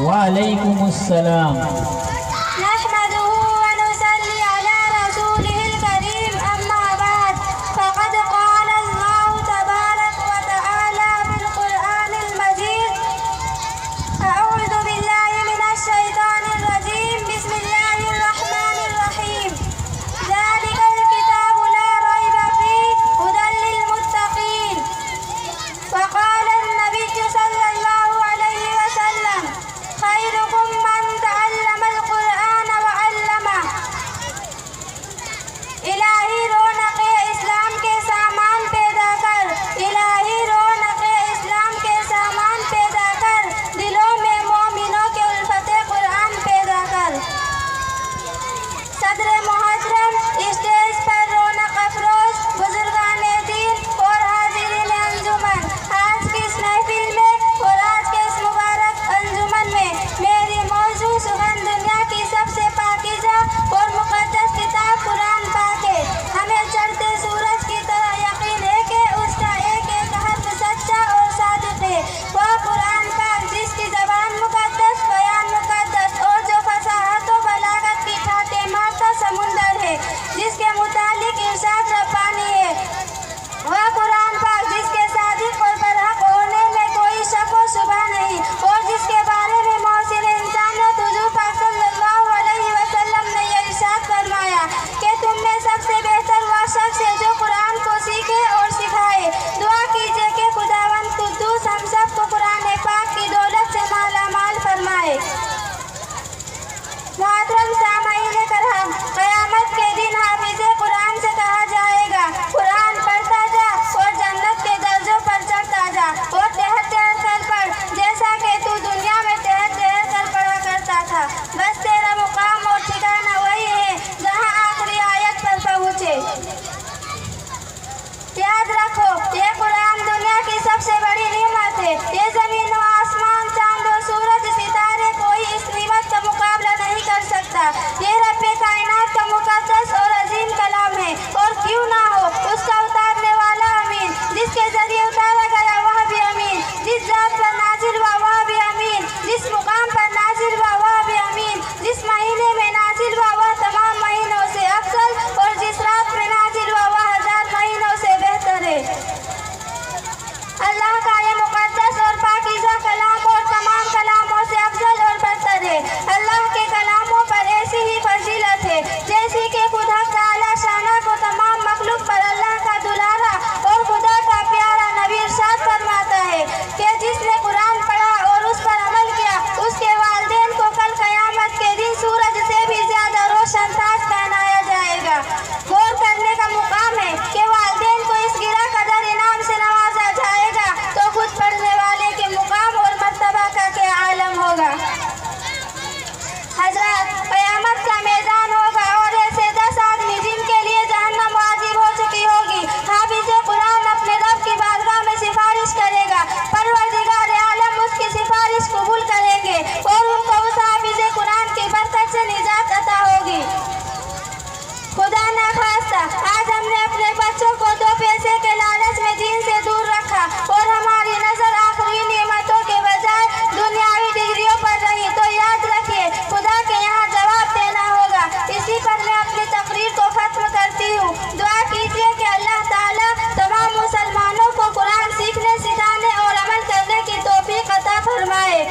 وعلیکم السلام۔ نحمده ونصلي على رسوله الكريم أما بعد فقد قال الله تبارك وتعالى في القرآن المجيد أعوذ بالله من الشيطان الرجيم بسم الله الرحمن الرحيم ذلك الكتاب لا ريب فيه هدى للمتقين وقال النبي صلى الله عليه وسلم خيركم من تعلم القرآن وعلمه۔ الہی رونق اسلام کے سامان پیدا کر، الہی رونق اسلام کے سامان پیدا کر، دلوں میں مومنوں کے الفت قرآن پیدا کر۔ صدر محترم، اسٹیج پر رونق افروز بزرگان دین اور حاضرین انجمن، آج کی اس محفل میں اور آج کے اس مبارک انجمن میں میری موضوع سخن دنیا کی سب سے پاکیزہ اور مقدس کتاب قرآن پاک ہے۔ ہمیں چڑھتے سورج کی طرح یقین ہے کہ اس کا ایک ایک حرف سچا اور صادق ہے۔ وہ قرآن پاک جس کی زبان مقدس، بیان مقدس اور جو فصاحت و بلاغت کی ٹھاٹھیں مارتا سمندر ہے، جس کے متعلق ارشاد ربانی ہے۔ وہ قرآن پاک جس کے صادق اور برحق ہونے میں کوئی شک و شبہ نہیں، اور جس کے بارے میں محسن انسانیت حضور پاک صلی اللہ علیہ وسلم نے یہ ارشاد فرمایا کہ تم میں سب سے بہتر وہ شخص ہے جو قرآن کو سیکھے اور سکھائے۔ دعا کیجئے کہ خداوند قدوس ہم سب کو قرآن پاک کی دولت سے مالا مال فرمائے۔ محترم سامعین کرام، قیامت کے دن حافظ قرآن سے کہا جائے گا قرآن پڑھتا جا اور جنت کے درجوں پر چڑھتا جا، اور ٹہر ٹہر کر پڑھ جیسا کہ تو دنیا میں ٹہر ٹہر کر پڑھا کرتا تھا، بس تیرا مقام اور ٹھکانہ وہی ہے جہاں آخری آیت پر پہنچے۔ یاد رکھو، یہ قرآن دنیا کی سب سے بڑی نعمت ہے۔ یہ زمین و آسمان، چاند و سورج، ستارے کوئی اس نعمت کا مقابلہ نہیں کر سکتا۔ یہ رب کائنات کا مقدس اور عظیم کلام ہے، اور کیوں نہ ہو اس کا اتارنے والا امین، جس کے ذریعے اتارا گیا وہ بھی امین، جس ذات پر نازل ہوا وہ بھی امین، جس مقام پر نازل ہوا وہ بھی امین، جس مہینے میں نازل ہوا وہ تمام مہینوں سے افضل، اور جس رات میں نازل ہوا وہ ہزار مہینوں سے بہتر ہے۔ اللہ کا یہ مقدس اور پاکیزہ کلام اور تمام کلاموں سے افضل اور برتر ہے۔ اللہ کے کلاموں پر ایسی ہی فضیلت ہے جیسی کہ خدا تعالیٰ شانہ کو تمام مخلوق پر اللہ کا دلارا اور خدا کا پیارا نبی ارشاد فرماتا ہے کہ جس نے قرآن پڑھا اور اس پر عمل کیا، اس کے والدین کو کل قیامت کے دن سورج سے بھی زیادہ روشن تاج پہنایا جائے گا۔ غور کرنے کا مقام ہے کہ والدین کو اس گرہ قدر انعام سے نوازا جائے گا تو خود پڑھنے والے کے مقام اور مرتبہ کا کیا عالم ہوگا۔ حضرات، قیامت کا میدان ہوگا اور ایسے 10 آدمی جن کے لیے جہنم واجب ہو چکی ہوگی، حافظ قرآن اپنے رب کی بارگاہ میں سفارش کرے گا، پروردگار عالم اس کی سفارش قبول کریں گے اور ان کو اس حافظ قرآن کی برکت سے نجات عطا ہوگی۔ خدا نخواستہ آج ہم نے اپنے بچوں کو 2 پیسے کے لالچ میں دین سے دور رکھا اور ہماری نظر آخری نعمتوں کے بجائے دنیاوی ڈگریوں پر رہی، تو یاد رکھیے خدا کے یہاں جواب دینا ہوگا۔ اسی پر میں اپنی تقریر کو ختم کرتی ہوں۔ دعا کیجیے کہ اللہ تعالیٰ تمام مسلمانوں کو قرآن سیکھنے، سکھانے اور عمل کرنے کی توفیق عطا فرمائے۔